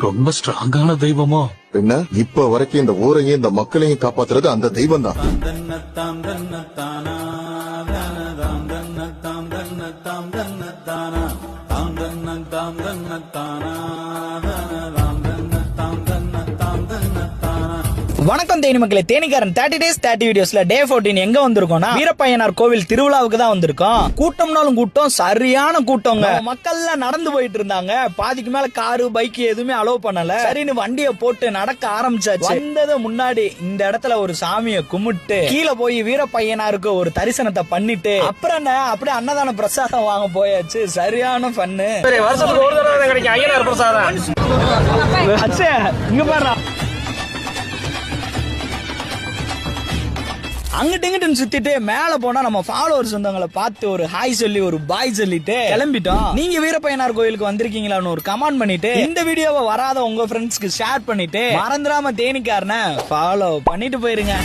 ரொம்ப ஸ்ட்ராங்கான தெய்வமோ? பின்ன இப்ப வரைக்கும் இந்த ஊரையும் இந்த மக்களையும் காப்பாத்துறது அந்த தெய்வம் தான். வணக்கம் தேனி மக்களே, தேனிக்காரன் 30 days 30 வீடியோஸ்ல டே 14 எங்க வந்திருக்கோம்னா வீரப்பையனார் கோவில் திருவிழாவுக்கு தான் வந்திருக்கோம். கூட்டம்னாலும் கூட்டம், சரியான கூட்டங்க. மக்கள் எல்லாம் நடந்து போயிட்டு இருந்தாங்க. பாதிக்கு மேல காரு பைக் எதுவுமே அலோவ் பண்ணல. சரின்னு வண்டியை போட்டு நடக்க ஆரம்பிச்சாச்சு. வந்தது முன்னாடி இந்த இடத்துல ஒரு சாமியை கும்பிட்டு கீழே போய் வீரப்பையனாருக்கு ஒரு தரிசனத்தை பண்ணிட்டு அப்புறம் என்ன அப்படியே அன்னதான பிரசாதம் வாங்க போயாச்சு. சரியான ஃபன்னு. வருஷத்துக்கு ஒரு தடவை கிடைக்கும் ஐயனார் பிரசாதம். இங்க பாரு, அங்கிட்டு இங்கிட்டு சுத்திட்டு மேல போனா நம்ம ஃபாலோவர்ஸ் வந்தவங்களை பார்த்து ஒரு ஹாய் சொல்லி ஒரு பாய் சொல்லிட்டு கிளம்பிட்டோம். நீங்க வீரப்பையனார் கோயிலுக்கு வந்திருக்கீங்களான்னு ஒரு கமெண்ட் பண்ணிட்டு இந்த வீடியோவை வராத உங்க ஃப்ரெண்ட்ஸ்க்கு ஷேர் பண்ணிட்டு மறந்துடாம தேனிக்காரனை ஃபாலோ பண்ணிட்டு போயிருங்க.